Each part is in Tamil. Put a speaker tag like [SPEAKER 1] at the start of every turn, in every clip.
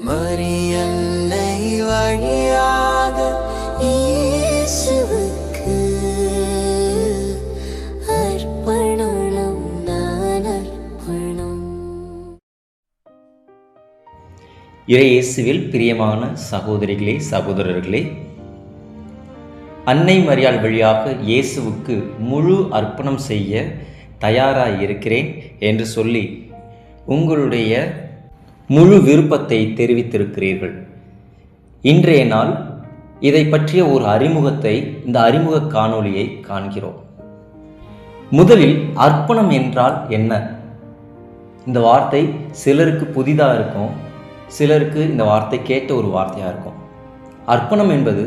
[SPEAKER 1] மரியன்னை வழியாக இயேசுவுக்கு அர்ப்பணம் நான் அர்ப்பணம்.
[SPEAKER 2] இறையேசுவில் பிரியமான சகோதரிகளே, சகோதரர்களே, அன்னை மரியாள் வழியாக இயேசுவுக்கு முழு அர்ப்பணம் செய்ய தயாராக இருக்கிறேன் என்று சொல்லி உங்களுடைய முழு விருப்பத்தை தெரிவித்திருக்கிறீர்கள். இன்றைய நாள் இதை பற்றிய ஒரு அறிமுகத்தை, இந்த அறிமுக காணொளியை காண்கிறோம். முதலில் அர்ப்பணம் என்றால் என்ன? இந்த வார்த்தை சிலருக்கு புதிதாக இருக்கும், சிலருக்கு இந்த வார்த்தை கேட்ட ஒரு வார்த்தையாக இருக்கும். அர்ப்பணம் என்பது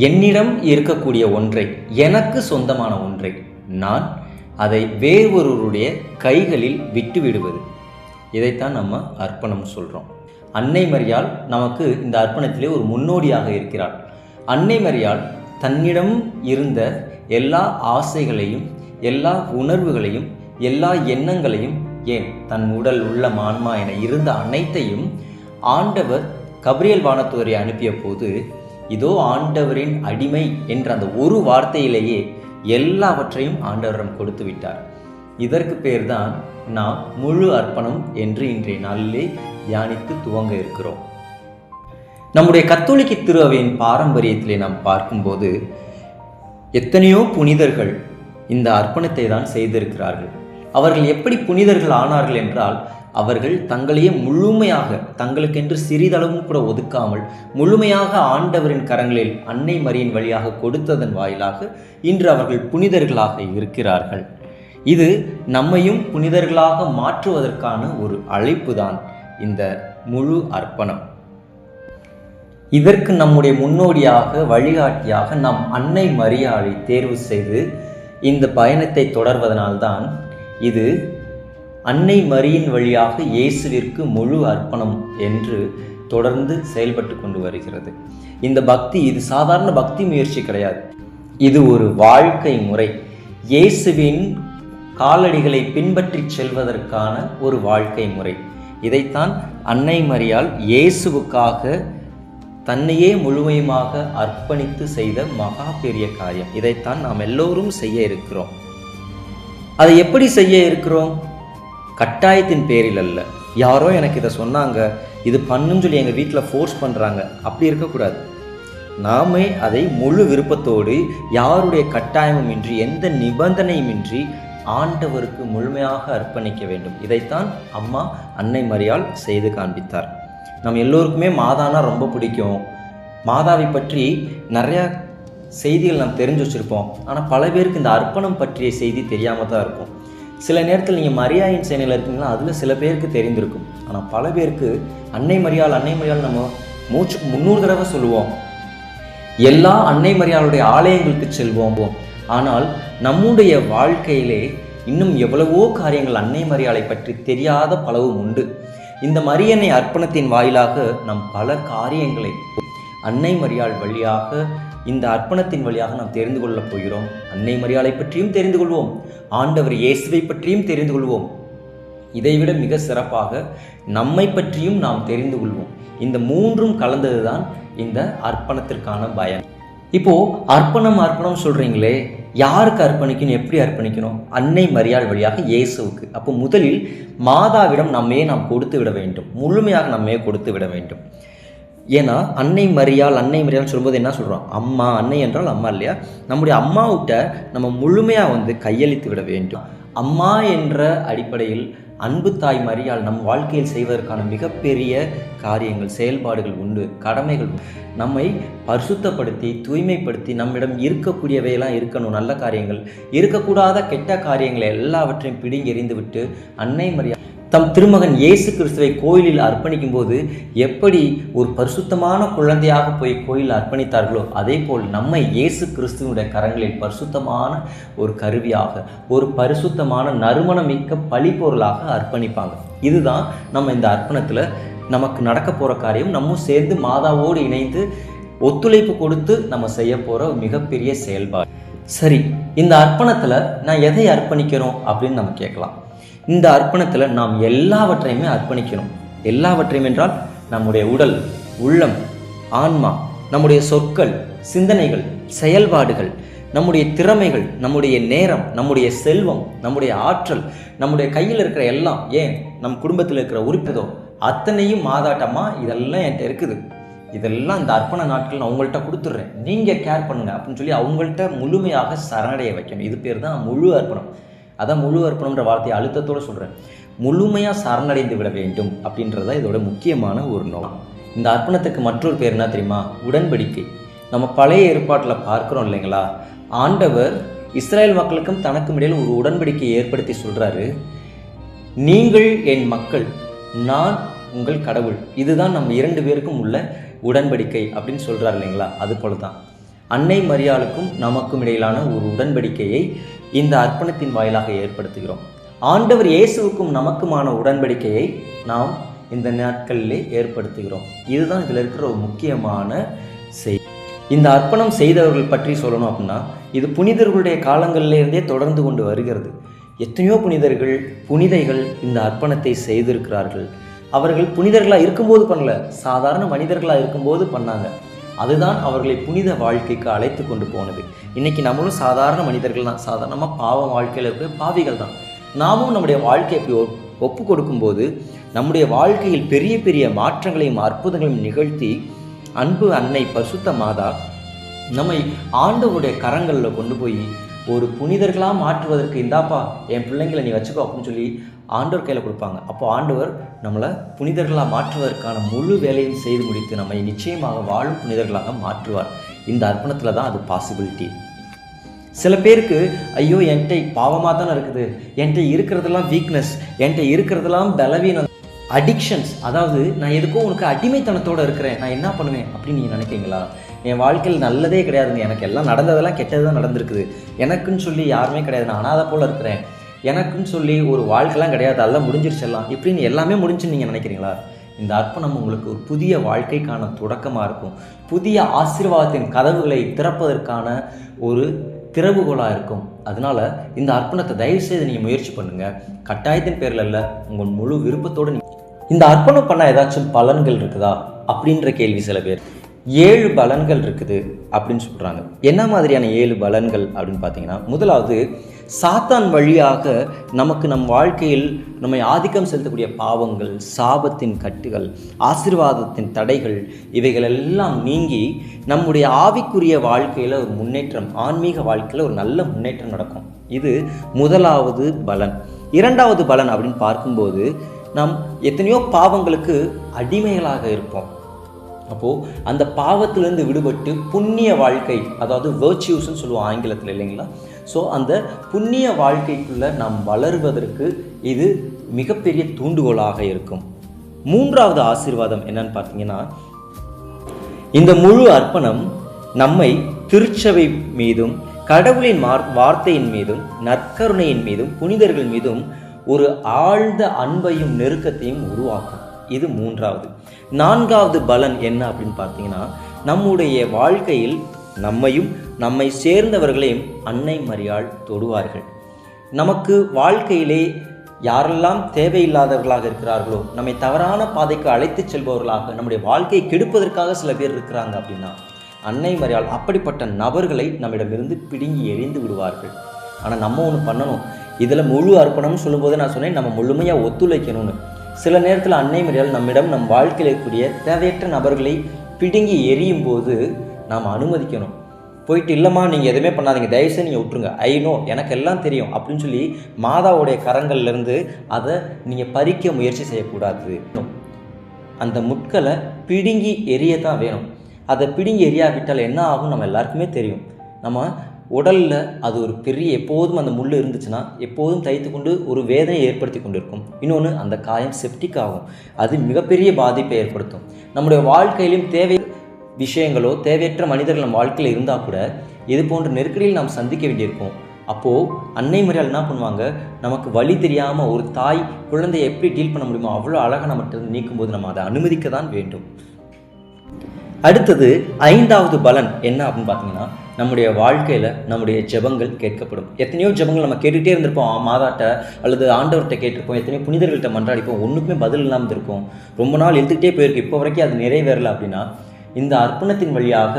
[SPEAKER 2] என்னிடம் இருக்கக்கூடிய ஒன்றை, எனக்கு சொந்தமான ஒன்றை நான் அதை வேறொருவருடைய கைகளில் விட்டு விடுவது. இதைத்தான் நம்ம அர்ப்பணம் சொல்கிறோம். அன்னை மரியாள் நமக்கு இந்த அர்ப்பணத்திலே ஒரு முன்னோடியாக இருக்கிறாள். அன்னை மரியாள் தன்னிடம் இருந்த எல்லா ஆசைகளையும், எல்லா உணர்வுகளையும், எல்லா எண்ணங்களையும், ஏன் தன் உடல் உள்ளம் ஆன்மா என இருந்த அனைத்தையும் ஆண்டவர் கபிரியேல் வானதூதரை அனுப்பிய போது, இதோ ஆண்டவரின் அடிமை என்ற அந்த ஒரு வார்த்தையிலேயே எல்லாவற்றையும் ஆண்டவரிடம் கொடுத்து விட்டார். இதற்கு பேர்தான் நாம் முழு அர்ப்பணம் என்று இன்றைய நாளிலே தியானித்து துவங்க இருக்கிறோம். நம்முடைய கத்தோலிக்க திருஅவையின் பாரம்பரியத்திலே நாம் பார்க்கும்போது எத்தனையோ புனிதர்கள் இந்த அர்ப்பணத்தை தான் செய்திருக்கிறார்கள். அவர்கள் எப்படி புனிதர்கள் ஆனார்கள் என்றால், அவர்கள் தங்களையே முழுமையாக, தங்களுக்கென்று சிறிதளவும் கூட ஒதுக்காமல் முழுமையாக ஆண்டவரின் கரங்களில் அன்னை மரியின் வழியாக கொடுத்ததன் வாயிலாக இன்று அவர்கள் புனிதர்களாக இருக்கிறார்கள். இது நம்மையும் புனிதர்களாக மாற்றுவதற்கான ஒரு அழைப்பு தான் இந்த முழு அர்ப்பணம். இதற்கு நம்முடைய முன்னோடியாக, வழிகாட்டியாக நாம் அன்னை மரியாளை தேர்வு செய்து இந்த பயணத்தை தொடர்வதனால்தான் இது அன்னை மரியின் வழியாக இயேசுவிற்கு முழு அர்ப்பணம் என்று தொடர்ந்து செயல்பட்டு கொண்டு வருகிறது. இந்த பக்தி, இது சாதாரண பக்தி முயற்சி கிடையாது. இது ஒரு வாழ்க்கை முறை. இயேசுவின் காலடிகளை பின்பற்றி செல்வதற்கான ஒரு வாழ்க்கை முறை. இதைத்தான் அன்னை மரியாள் இயேசுவுக்காக தன்னையே முழுமையுமாக அர்ப்பணித்து செய்த மகா பெரிய காரியம். இதைத்தான் நாம் எல்லோரும் செய்ய இருக்கிறோம். அதை எப்படி செய்ய இருக்கிறோம்? கட்டாயத்தின் பேரில் அல்ல. யாரோ எனக்கு இதை சொன்னாங்க, இது பண்ணுன்னு சொல்லி எங்கள் வீட்டில் ஃபோர்ஸ் பண்ணுறாங்க, அப்படி இருக்கக்கூடாது. நாமே அதை முழு விருப்பத்தோடு, யாருடைய கட்டாயமும் இன்றி, எந்த நிபந்தனையும் இன்றி ஆண்டவருக்கு முழுமையாக அர்ப்பணிக்க வேண்டும். இதைத்தான் அம்மா அன்னை மரியாள் செய்து காண்பித்தார். நம்ம எல்லோருக்குமே மாதானா ரொம்ப பிடிக்கும். மாதாவை பற்றி நிறையா செய்திகள் நாம் தெரிஞ்சு வச்சுருப்போம். ஆனால் பல பேருக்கு இந்த அர்ப்பணம் பற்றிய செய்தி தெரியாமல் தான் இருக்கும். சில நேரத்தில் நீங்கள் மரியாயின் சேனையில் இருக்கீங்கன்னா அதில் சில பேருக்கு தெரிந்திருக்கும். ஆனால் பல பேருக்கு அன்னை மரியாள் நம்ம மூச்சுக்கு 300 தடவை சொல்லுவோம். எல்லா அன்னை மரியாளுடைய ஆலயங்களுக்கு செல்வோம். ஆனால் நம்முடைய வாழ்க்கையிலே இன்னும் எவ்வளவோ காரியங்கள் அன்னை மரியாளை பற்றி தெரியாத பலவும் உண்டு. இந்த மரியன்னை அர்ப்பணத்தின் வாயிலாக நாம் பல காரியங்களை அன்னை மரியாள் வழியாக, இந்த அர்ப்பணத்தின் வழியாக நாம் தெரிந்து கொள்ளப் போகிறோம். அன்னை மரியாளை பற்றியும் தெரிந்து கொள்வோம், ஆண்டவர் இயேசுவை பற்றியும் தெரிந்து கொள்வோம். இதைவிட மிக சிறப்பாக நம்மை பற்றியும் நாம் தெரிந்து கொள்வோம். இந்த மூன்றும் கலந்ததுதான் இந்த அர்ப்பணத்திற்கான பயன். இப்போ அர்ப்பணம் சொல்றீங்களே, யாருக்கு அர்ப்பணிக்கணும், எப்படி அர்ப்பணிக்கணும்? அன்னை மரியாள் வழியாக இயேசுவுக்கு. அப்போ முதலில் மாதாவிடம் நாம் கொடுத்து விட வேண்டும், முழுமையாக நம்மே கொடுத்து விட வேண்டும். ஏன்னா அன்னை மரியாள் சொல்லும்போது என்ன சொல்கிறோம்? அம்மா, அன்னை என்றால் அம்மா இல்லையா? நம்முடைய அம்மாவிட்ட நம்ம முழுமையாக கையளித்து விட வேண்டும். அம்மா என்ற அடிப்படையில் அன்பு தாய் மரியாள் நம் வாழ்க்கையில் செய்வதற்கான மிகப்பெரிய காரியங்கள், செயல்பாடுகள் உண்டு, கடமைகள் உண்டு. நம்மை பரிசுத்தப்படுத்தி, தூய்மைப்படுத்தி, நம்மிடம் இருக்கக்கூடியவையெல்லாம் இருக்கணும், நல்ல காரியங்கள், இருக்கக்கூடாத கெட்ட காரியங்களை எல்லாவற்றையும் பிடுங்கி எறிந்து விட்டு அன்னை மரியாள் தம் திருமகன் இயேசு கிறிஸ்துவை கோயிலில் அர்ப்பணிக்கும் போது எப்படி ஒரு பரிசுத்தமான குழந்தையாக போய் கோயிலில் அர்ப்பணித்தார்களோ, அதே போல் நம்மை இயேசு கிறிஸ்துவனுடைய கரங்களில் பரிசுத்தமான ஒரு கருவியாக, ஒரு பரிசுத்தமான நறுமணமிக்க பழிப்பொருளாக அர்ப்பணிப்பாங்க. இதுதான் நம்ம இந்த அர்ப்பணத்தில் நமக்கு நடக்க போகிற காரியம். நம்ம சேர்ந்து மாதாவோடு இணைந்து ஒத்துழைப்பு கொடுத்து நம்ம செய்ய போகிற மிகப்பெரிய செயல்பாடு. சரி, இந்த அர்ப்பணத்தில் நான் எதை அர்ப்பணிக்கிறோம் அப்படின்னு நம்ம கேட்கலாம். இந்த அர்ப்பணத்தில் நாம் எல்லாவற்றையுமே அர்ப்பணிக்கணும். எல்லாவற்றையும் என்றால் நம்முடைய உடல், உள்ளம், ஆன்மா, நம்முடைய சொற்கள், சிந்தனைகள், செயல்பாடுகள், நம்முடைய திறமைகள், நம்முடைய நேரம், நம்முடைய செல்வம், நம்முடைய ஆற்றல், நம்முடைய கையில் இருக்கிற எல்லாம், ஏன் நம் குடும்பத்தில் இருக்கிற உறுப்பினரோ அத்தனையும் மாதாட்டமா இதெல்லாம் என்கிட்ட இருக்குது, இதெல்லாம் இந்த அர்ப்பண நாட்கள் நான் உங்கள்கிட்ட கொடுத்துட்றேன், நீங்கள் கேர் பண்ணுங்க அப்படின்னு சொல்லி அவங்கள்ட்ட முழுமையாக சரணடைய வைக்கணும். இது பேர் தான் முழு அர்ப்பணம். அதான் முழு அர்ப்பணம்ன்ற வார்த்தையை அழுத்தத்தோடு சொல்கிறேன். முழுமையாக சரணடைந்து விட வேண்டும் அப்படின்றத இதோட முக்கியமான ஒரு நோக்கம். இந்த அர்ப்பணத்துக்கு மற்றொரு பேர் என்ன தெரியுமா? உடன்படிக்கை. நம்ம பழைய ஏற்பாட்டில் பார்க்குறோம் இல்லைங்களா, ஆண்டவர் இஸ்ரேல் மக்களுக்கும் தனக்கும் இடையில் ஒரு உடன்படிக்கையை ஏற்படுத்தி சொல்கிறாரு, நீங்கள் என் மக்கள், நான் உங்கள் கடவுள். இதுதான் நம்ம 2 பேருக்கும் உள்ள உடன்படிக்கை அப்படின்னு சொல்கிறார் இல்லைங்களா. அது போல தான் அன்னை மரியாளுக்கும் நமக்கும் இடையிலான ஒரு உடன்படிக்கையை இந்த அர்ப்பணத்தின் வாயிலாக ஏற்படுத்துகிறோம். ஆண்டவர் இயேசுவுக்கும் நமக்குமான உடன்படிக்கையை நாம் இந்த நாட்களிலே ஏற்படுத்துகிறோம். இதுதான் இதில் இருக்கிற ஒரு முக்கியமான செய்தி. இந்த அர்ப்பணம் செய்தவர்கள் பற்றி சொல்லணும் அப்படின்னா, இது புனிதர்களுடைய காலங்களிலிருந்தே தொடர்ந்து கொண்டு வருகிறது. எத்தனையோ புனிதர்கள், புனிதைகள் இந்த அர்ப்பணத்தை செய்திருக்கிறார்கள். அவர்கள் புனிதர்களாக இருக்கும்போது பண்ணல, சாதாரண மனிதர்களாக இருக்கும்போது பண்ணாங்க. அதுதான் அவர்களை புனித வாழ்க்கைக்கு அழைத்து கொண்டு போனது. இன்றைக்கி நம்மளும் சாதாரண மனிதர்கள் தான், சாதாரணமாக பாவம் வாழ்க்கையில் இருக்கிற பாவிகள் தான். நாமும் நம்முடைய வாழ்க்கையை எப்படி ஒப்பு கொடுக்கும்போது நம்முடைய வாழ்க்கையில் பெரிய பெரிய மாற்றங்களையும் அற்புதங்களையும் நிகழ்த்தி அன்பு அன்னை பரிசுத்த மாதா நம்மை ஆண்டவருடைய கரங்களில் கொண்டு போய் ஒரு புனிதர்களாக மாற்றுவதற்கு, இந்தாப்பா என் பிள்ளைங்களை நீ வச்சுக்கோ அப்படின்னு சொல்லி ஆண்டவர் கையில் கொடுப்பாங்க. அப்போ ஆண்டவர் நம்மளை புனிதர்களாக மாற்றுவதற்கான முழு வேலையும் செய்து முடித்து நம்மை நிச்சயமாக வாழும் புனிதர்களாக மாற்றுவார். இந்த அர்ப்பணத்தில் தான் அது பாசிபிலிட்டி. சில பேருக்கு ஐயோ என்கிட்ட பாவமாக தானே இருக்குது, என்கிட்ட இருக்கிறதெல்லாம் வீக்னஸ், என்கிட்ட இருக்கிறதெல்லாம் பலவீனம், அடிக்ஷன்ஸ், அதாவது நான் எதுக்கோ உனக்கு அடிமைத்தனத்தோடு இருக்கிறேன், நான் என்ன பண்ணுவேன் அப்படின்னு நீங்கள் நினைக்கிறீங்களா? என் வாழ்க்கையில் நல்லதே கிடையாதுங்க, எனக்கு எல்லாம் நடந்ததெல்லாம் கெட்டது தான் நடந்திருக்குது, எனக்குன்னு சொல்லி யாருமே கிடையாது, நான் அனாதை போல் இருக்கிறேன், எனக்குன்னு சொல்லி ஒரு வாழ்க்கைலாம் கிடையாது, அதெல்லாம் முடிஞ்சிருச்செல்லாம் இப்படின்னு எல்லாமே முடிஞ்சுன்னு நீங்கள் நினைக்கிறீங்களா? இந்த அர்ப்பணம் உங்களுக்கு ஒரு புதிய வாழ்க்கைக்கான தொடக்கமாக இருக்கும். புதிய ஆசீர்வாதத்தின் கதவுகளை திறப்பதற்கான ஒரு திறவுகோலாக இருக்கும். அதனால் இந்த அர்ப்பணத்தை தயவுசெய்து நீங்கள் முயற்சி பண்ணுங்கள். கட்டாயத்தின் பேரில் இல்லை, உங்கள் முழு விருப்பத்தோடு இந்த அர்ப்பணம் பண்ணால் ஏதாச்சும் பலன்கள் இருக்குதா அப்படின்ற கேள்வி சில பேர். 7 பலன்கள் இருக்குது அப்படின்னு சொல்கிறாங்க. என்ன மாதிரியான 7 பலன்கள் அப்படின்னு பார்த்தீங்கன்னா, முதலாவது, சாத்தான் வழியாக நமக்கு நம் வாழ்க்கையில் நம்மை ஆதிக்கம் செலுத்தக்கூடிய பாவங்கள், சாபத்தின் கட்டுகள், ஆசீர்வாதத்தின் தடைகள், இவைகள் எல்லாம் நீங்கி நம்முடைய ஆவிக்குரிய வாழ்க்கையில் ஒரு முன்னேற்றம், ஆன்மீக வாழ்க்கையில் ஒரு நல்ல முன்னேற்றம் நடக்கும். இது முதலாவது பலன். இரண்டாவது பலன் அப்படின்னு பார்க்கும்போது, நாம் எத்தனையோ பாவங்களுக்கு அடிமைகளாக இருப்போம். அப்போது அந்த பாவத்திலேருந்து விடுபட்டு புண்ணிய வாழ்க்கை, அதாவது வேர்ச்சியூஸ்ன்னு சொல்லுவோம் ஆங்கிலத்தில் இல்லைங்களா. ஸோ அந்த புண்ணிய வாழ்க்கைக்குள்ளே நாம் வளருவதற்கு இது மிகப்பெரிய தூண்டுகோலாக இருக்கும். மூன்றாவது ஆசீர்வாதம் என்னன்னு பார்த்தீங்கன்னா, இந்த முழு அர்ப்பணம் நம்மை திருச்சபை மீதும், கடவுளின் வார்த்தையின் மீதும், நற்கருணையின் மீதும், புனிதர்கள் மீதும் ஒரு ஆழ்ந்த அன்பையும் நெருக்கத்தையும் உருவாக்கும். இது மூன்றாவது. நான்காவது பலன் என்ன அப்படின்னு பார்த்தீங்கன்னா, நம்முடைய வாழ்க்கையில் நம்மையும் நம்மை சேர்ந்தவர்களையும் அன்னை மரியாள் தொடுவார்கள். நமக்கு வாழ்க்கையிலே யாரெல்லாம் தேவையில்லாதவர்களாக இருக்கிறார்களோ, நம்மை தவறான பாதைக்கு அழைத்து செல்பவர்களாக, நம்முடைய வாழ்க்கையை கெடுப்பதற்காக சில பேர் இருக்கிறாங்க அப்படின்னா, அன்னை மரியாள் அப்படிப்பட்ட நபர்களை நம்மிடமிருந்து பிடுங்கி எறிந்து விடுவார்கள். ஆனால் நம்ம ஒன்று பண்ணணும். இதில் முழு அர்ப்பணம்னு சொல்லும்போது நான் சொன்னேன், நம்ம முழுமையாக ஒத்துழைக்கணும்னு. சில நேரத்தில் அன்னை மரியாள் நம்மிடம் நம் வாழ்க்கையில் இருக்கக்கூடிய தேவையற்ற நபர்களை பிடுங்கி எரியும் போது நாம் அனுமதிக்கணும். போயிட்டு இல்லைம்மா நீங்கள் எதுவுமே பண்ணாதீங்க, தயவுசெய்து நீங்கள் விட்டுருங்க, ஐநோ எனக்கு எல்லாம் தெரியும் அப்படின்னு சொல்லி மாதாவுடைய கரங்கள்லேருந்து அதை நீங்கள் பறிக்க முயற்சி செய்யக்கூடாது. அந்த முட்களை பிடுங்கி எரியத்தான் வேணும். அதை பிடுங்கி எரியாவிட்டால் என்ன ஆகும் நம்ம எல்லாருக்குமே தெரியும். நம்ம உடலில் அது ஒரு பெரிய, எப்போதும் அந்த முள் இருந்துச்சுன்னா எப்போதும் தைத்து கொண்டு ஒரு வேதனையை ஏற்படுத்தி கொண்டு இருக்கும். இன்னொன்று, அந்த காயம் செப்டிக் ஆகும், அது மிகப்பெரிய பாதிப்பை ஏற்படுத்தும். நம்முடைய வாழ்க்கையிலும் விஷயங்களோ தேவையற்ற மனிதர்கள் நம்ம வாழ்க்கையில் இருந்தால் கூட இது போன்ற நெருக்கடியில் நாம் சந்திக்க வேண்டியிருக்கும். அப்போது அன்னை மரியாள் என்ன பண்ணுவாங்க, நமக்கு வழி தெரியாமல் ஒரு தாய் குழந்தையை எப்படி டீல் பண்ண முடியுமோ அவ்வளோ அழகாக நம்மகிட்ட நீக்கும்போது நம்ம அதை அனுமதிக்க தான் வேண்டும். அடுத்தது 5வது பலன் என்ன அப்படின்னு பார்த்தீங்கன்னா, நம்முடைய வாழ்க்கையில் நம்முடைய ஜெபங்கள் கேட்கப்படும். எத்தனையோ ஜெபங்கள் நம்ம கேட்டுகிட்டே இருந்திருப்போம். மாதாட்ட அல்லது ஆண்டவர்கிட்ட கேட்டிருப்போம், எத்தனையோ புனிதர்கள்ட்ட மன்றாடிப்போம், ஒன்றுக்குமே பதில் இல்லாமல் இருக்கும். ரொம்ப நாள் எழுத்துக்கிட்டே போயிருக்கு, இப்போ வரைக்கும் அது நிறைவேறலை அப்படின்னா, இந்த அர்ப்பணத்தின் வழியாக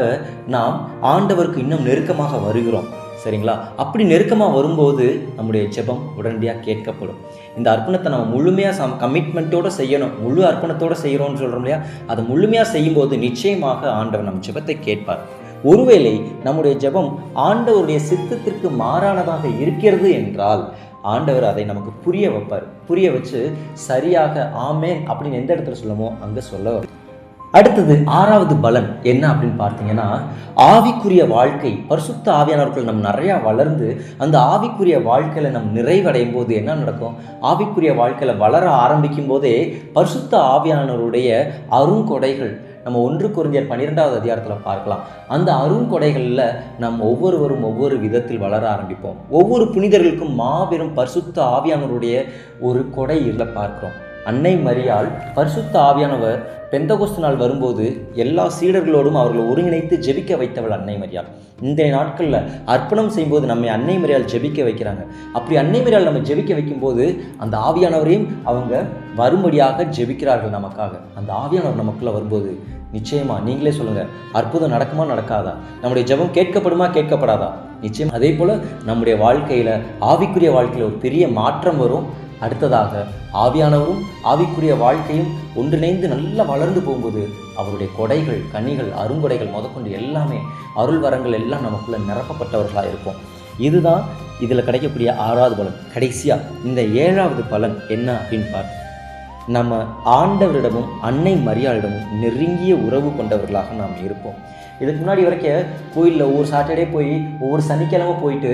[SPEAKER 2] நாம் ஆண்டவருக்கு இன்னும் நெருக்கமாக வருகிறோம். சரிங்களா? அப்படி நெருக்கமாக வரும்போது நம்முடைய ஜெபம் உடனடியாக கேட்கப்படும். இந்த அர்ப்பணத்தை நம்ம முழுமையாக கமிட்மெண்ட்டோடு செய்யணும். முழு அர்ப்பணத்தோடு செய்கிறோம்னு சொல்கிறோம் இல்லையா? அதை முழுமையாக செய்யும்போது நிச்சயமாக ஆண்டவர் நம் ஜெபத்தை கேட்பார். ஒருவேளை நம்முடைய ஜெபம் ஆண்டவருடைய சித்தத்திற்கு மாறானதாக இருக்கிறது என்றால் ஆண்டவர் அதை நமக்கு புரிய வைப்பார். புரிய வச்சு சரியாக ஆமேன் அப்படின்னு எந்த இடத்துல சொல்லமோ அங்கே சொல்ல. அடுத்தது 6வது பலன் என்ன அப்படின்னு பார்த்தீங்கன்னா, ஆவிக்குரிய வாழ்க்கை, பரிசுத்த ஆவியானவர்கள் நம்ம நிறையா வளர்ந்து அந்த ஆவிக்குரிய வாழ்க்கையில் நம்ம நிறைவடையும் போது என்ன நடக்கும்? ஆவிக்குரிய வாழ்க்கையில் வளர ஆரம்பிக்கும் போதே பரிசுத்த ஆவியானவருடைய அருங்கொடைகள் நம்ம 1 கொரிந்தியர் 12வது அதிகாரத்தில் பார்க்கலாம். அந்த அருங்கொடைகளில் நம் ஒவ்வொருவரும் ஒவ்வொரு விதத்தில் வளர ஆரம்பிப்போம். ஒவ்வொரு புனிதர்களுக்கும் மாபெரும் பரிசுத்த ஆவியானவருடைய ஒரு கொடை இதில் பார்க்கிறோம். அன்னை மரியாள் பரிசுத்த ஆவியானவர் பெந்தகோஸ்து நாள் வரும்போது எல்லா சீடர்களோடும் அவர்களை ஒருங்கிணைத்து ஜெபிக்க வைத்தவள் அன்னை மரியாள். இந்த நாட்களில் அர்ப்பணம் செய்யும்போது நம்மை அன்னை மரியாள் ஜெபிக்க வைக்கிறாங்க. அப்படி அன்னை மரியாள் நம்ம ஜெபிக்க வைக்கும்போது அந்த ஆவியானவரையும் அவங்க வரும்படியாக ஜெபிக்கிறார்கள் நமக்காக. அந்த ஆவியானவர் நமக்குள்ளே வரும்போது நிச்சயமாக நீங்களே சொல்லுங்கள், அற்புதம் நடக்குமா நடக்காதா? நம்முடைய ஜெபம் கேட்கப்படுமா கேட்கப்படாதா? நிச்சயம். அதே போல் நம்முடைய வாழ்க்கையில் ஆவிக்குரிய வாழ்க்கையில் ஒரு பெரிய மாற்றம் வரும். அடுத்ததாக ஆவியானவரும் ஆவிக்குரிய வாழ்க்கையும் ஒன்றிணைந்து நல்லா வளர்ந்து போகும்போது அவருடைய கொடைகள், கனிகள், அருங்கொடைகள் முதற்கொண்டு எல்லாமே அருள் வரங்கள் எல்லாம் நமக்குள்ள நிரப்பப்பட்டவர்களாக இருப்போம். இதுதான் இதில் கிடைக்கக்கூடிய 6வது பலன். கடைசியாக இந்த 7வது பலன் என்ன அப்படின்னு பார்த்து, நம்ம ஆண்டவரிடமும் அன்னை மரியாளிடமும் நெருங்கிய உறவு கொண்டவர்களாக நாம் இருப்போம். இதுக்கு முன்னாடி வரைக்கும் கோயிலில் ஒவ்வொரு சாட்டர்டே போய் ஒவ்வொரு சனிக்கிழமை போயிட்டு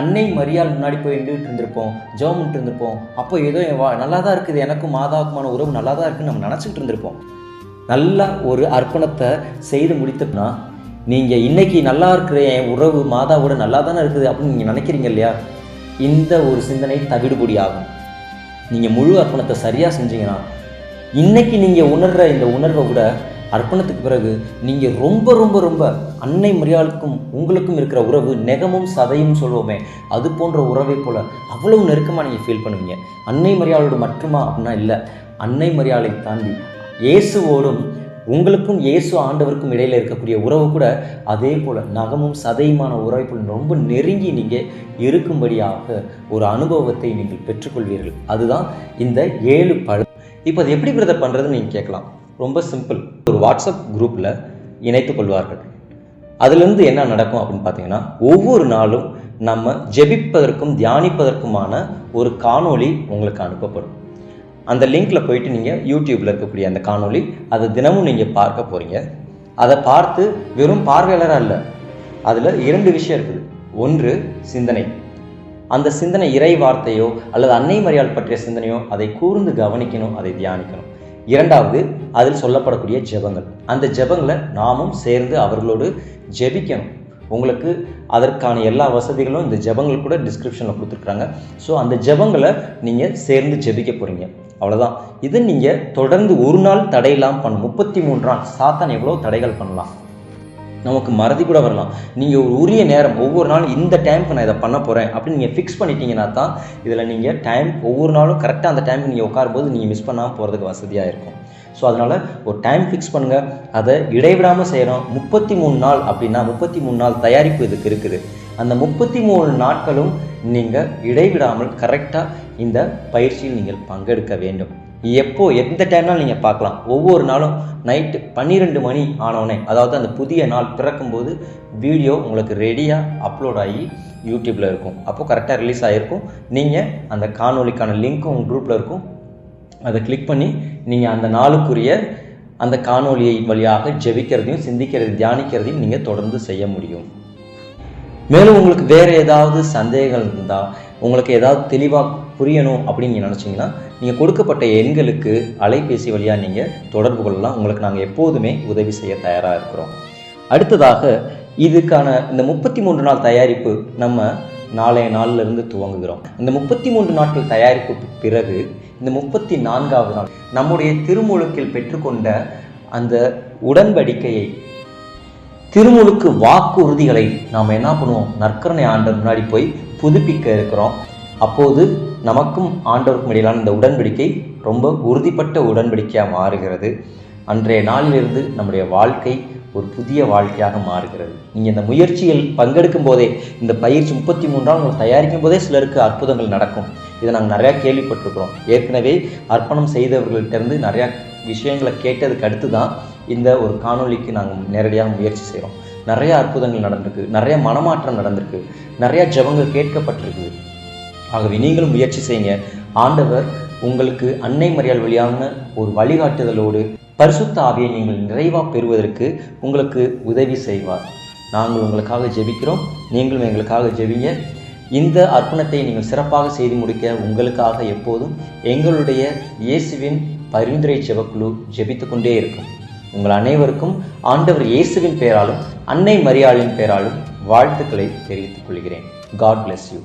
[SPEAKER 2] அன்னை மரியாள் முன்னாடி போய் நின்றுட்டு இருந்திருப்போம், ஜெபம் பண்ணிட்டு இருந்திருப்போம். அப்போ ஏதோ நல்லா தான் இருக்குது, எனக்கும் மாதாவுக்குமான உறவு நல்லா தான் இருக்குன்னு நம்ம நினச்சிக்கிட்டு இருந்திருப்போம். நல்லா ஒரு அர்ப்பணத்தை செய்து முடித்தோம்னா, நீங்கள் இன்றைக்கி நல்லா இருக்கிற என் உறவு மாதாவோட நல்லா தானே இருக்குது அப்படின்னு நீங்கள் நினைக்கிறீங்க இல்லையா? இந்த ஒரு சிந்தனை தவிடுபொடி ஆகும். நீங்கள் முழு அர்ப்பணத்தை சரியாக செஞ்சீங்கன்னா இன்றைக்கி நீங்கள் உணர்கிற இந்த உணர்வை விட அர்ப்பணத்துக்கு பிறகு நீங்கள் ரொம்ப ரொம்ப ரொம்ப அன்னை மரியாளுக்கும் உங்களுக்கும் இருக்கிற உறவு நெகமும் சதையும் சொல்லுவோமே, அது போன்ற உறவை போல் அவ்வளவு நெருக்கமாக நீங்கள் ஃபீல் பண்ணுவீங்க. அன்னை மரியாளோடு மட்டுமா அப்படின்னா இல்லை, அன்னை மரியாளை தாண்டி இயேசுவோடும் உங்களுக்கும் இயேசு ஆண்டவருக்கும் இடையில் இருக்கக்கூடிய உறவு கூட அதே போல் நகமும் சதையுமான உறவை போல் ரொம்ப நெருங்கி நீங்கள் இருக்கும்படியாக ஒரு அனுபவத்தை நீங்கள் பெற்றுக்கொள்வீர்கள். அதுதான் இந்த 7 பலன். இப்போ அது எப்படி பிரதர் பண்ணுறதுன்னு நீங்கள் கேட்கலாம். ரொம்ப சிம்பிள். ஒரு வாட்ஸ்அப் குரூப்பில் இணைத்து கொள்வார்கள். அதுலேருந்து என்ன நடக்கும் அப்படின்னு பார்த்தீங்கன்னா, ஒவ்வொரு நாளும் நம்ம ஜெபிப்பதற்கும் தியானிப்பதற்குமான ஒரு காணொளி உங்களுக்கு அனுப்பப்படும். அந்த லிங்கில் போயிட்டு நீங்கள் யூடியூப்பில் இருக்கக்கூடிய அந்த காணொளி அதை தினமும் நீங்கள் பார்க்க போகிறீங்க. அதை பார்த்து வெறும் பார்வையாளராக இல்லை, அதில் 2 விஷயம் இருக்குது. ஒன்று சிந்தனை. அந்த சிந்தனை இறை வார்த்தையோ அல்லது அன்னை மரியாள் பற்றிய சிந்தனையோ அதை கூர்ந்து கவனிக்கணும், அதை தியானிக்கணும். 2வது அதில் சொல்லப்படக்கூடிய ஜெபங்கள். அந்த ஜெபங்களை நாமும் சேர்ந்து அவர்களோடு ஜெபிக்கணும். உங்களுக்கு அதற்கான எல்லா வசதிகளும் இந்த ஜெபங்கள் கூட டிஸ்கிரிப்ஷனில் கொடுத்துருக்குறாங்க. ஸோ அந்த ஜெபங்களை நீங்கள் சேர்ந்து ஜெபிக்க போகிறீங்க. அவ்வளோதான். இது நீங்கள் தொடர்ந்து ஒரு நாள் தடையெல்லாம் பண்ணணும். 33 நாள் சாத்தான் எவ்வளோ தடைகள் பண்ணலாம், நமக்கு மறதி கூட வரலாம். நீங்கள் ஒரு உரிய நேரம் ஒவ்வொரு நாளும் இந்த டைமுக்கு நான் இதை பண்ண போகிறேன் அப்படின்னு நீங்கள் ஃபிக்ஸ் பண்ணிட்டீங்கன்னா தான் இதில் நீங்கள் டைம் ஒவ்வொரு நாளும் கரெக்டாக அந்த டைமுக்கு நீங்கள் உட்காரும்போது நீங்கள் மிஸ் பண்ணாமல் போகிறதுக்கு வசதியாக இருக்கும். ஸோ அதனால் ஒரு டைம் ஃபிக்ஸ் பண்ணுங்கள், அதை இடைவிடாமல் செய்கிறோம். 33 நாள் அப்படின்னா 33 நாள் தயாரிப்பு இதுக்கு இருக்குது. அந்த 33 நாட்களும் நீங்கள் இடைவிடாமல் கரெக்டாக இந்த பயிற்சியில் நீங்கள் பங்கெடுக்க வேண்டும். எப்போ எந்த டைம்னாலும் நீங்கள் பார்க்கலாம். ஒவ்வொரு நாளும் நைட்டு 12 மணி ஆனோடனே, அதாவது அந்த புதிய நாள் பிறக்கும்போது வீடியோ உங்களுக்கு ரெடியாக அப்லோட் ஆகி யூடியூப்பில் இருக்கும். அப்போது கரெக்டாக ரிலீஸ் ஆகிருக்கும். நீங்கள் அந்த காணொலிக்கான லிங்க்கும் உங்கள் குரூப்பில் இருக்கும். அதை கிளிக் பண்ணி நீங்கள் அந்த நாளுக்குரிய அந்த காணொலியை வழியாக ஜெபிக்கிறதையும் சிந்திக்கிறதையும் தியானிக்கிறதையும் நீங்கள் தொடர்ந்து செய்ய முடியும். மேலும் உங்களுக்கு வேறு ஏதாவது சந்தேகங்கள் இருந்தால், உங்களுக்கு ஏதாவது தெளிவாக புரியணும் அப்படின்னு நீங்கள் நினச்சிங்கன்னா நீங்கள் கொடுக்கப்பட்ட எண்களுக்கு அலைபேசி வழியாக நீங்கள் தொடர்பு கொள்ளலாம். உங்களுக்கு நாங்கள் எப்போதுமே உதவி செய்ய தயாராக இருக்கிறோம். அடுத்ததாக இதுக்கான இந்த 33 நாள் தயாரிப்பு நம்ம நாளைய நாளிலிருந்து துவங்குகிறோம். இந்த 33 நாட்கள் தயாரிப்புக்கு பிறகு இந்த 34வது நாள் நம்முடைய திருமுழுக்கில் பெற்றுக்கொண்ட அந்த உடன்படிக்கையை, திருமுழுக்கு வாக்குறுதிகளை நாம் என்ன பண்ணுவோம்? நற்கருணை ஆண்டவர் முன்னாடி போய் புதுப்பிக்க இருக்கிறோம். அப்போது நமக்கும் ஆண்டவருக்கும் இடையிலான இந்த உடன்படிக்கை ரொம்ப உறுதிப்பட்ட உடன்படிக்கையாக மாறுகிறது. அன்றைய நாளிலிருந்து நம்முடைய வாழ்க்கை ஒரு புதிய வாழ்க்கையாக மாறுகிறது. நீங்கள் இந்த முயற்சியில் பங்கெடுக்கும் போதே, இந்த பயிற்சி 33 உங்களுக்கு தயாரிக்கும் போதே சிலருக்கு அற்புதங்கள் நடக்கும். இதை நாங்கள் நிறையா கேள்விப்பட்டிருக்கிறோம். ஏற்கனவே அர்ப்பணம் செய்தவர்கள்ட்டேருந்து நிறையா விஷயங்களை கேட்டதுக்கு அடுத்து தான் இந்த ஒரு காணொளிக்கு நாங்கள் நேரடியாக முயற்சி செய்கிறோம். நிறைய அற்புதங்கள் நடந்திருக்கு, நிறைய மனமாற்றம் நடந்திருக்கு, நிறையா ஜெபங்கள் கேட்கப்பட்டிருக்கு. ஆகவே நீங்களும் முயற்சி செய்யுங்க. ஆண்டவர் உங்களுக்கு அன்னை மரியாள் வழியான ஒரு வழிகாட்டுதலோடு பரிசுத்த ஆவியை நீங்கள் நிறைவாக பெறுவதற்கு உங்களுக்கு உதவி செய்வார். நாங்கள் உங்களுக்காக ஜெபிக்கிறோம், நீங்களும் எங்களுக்காக ஜெபிங்க. இந்த அர்ப்பணத்தை நீங்கள் சிறப்பாக செய்து முடிக்க உங்களுக்காக எப்போதும் எங்களுடைய இயேசுவின் பரிந்துரை ஜெபக்குழு ஜெபித்து கொண்டே இருக்கும். உங்கள் அனைவருக்கும் ஆண்டவர் இயேசுவின் பெயராலும் அன்னை மரியாளின் பெயராலும் வாழ்த்துக்களை தெரிவித்துக் கொள்கிறேன். God bless you.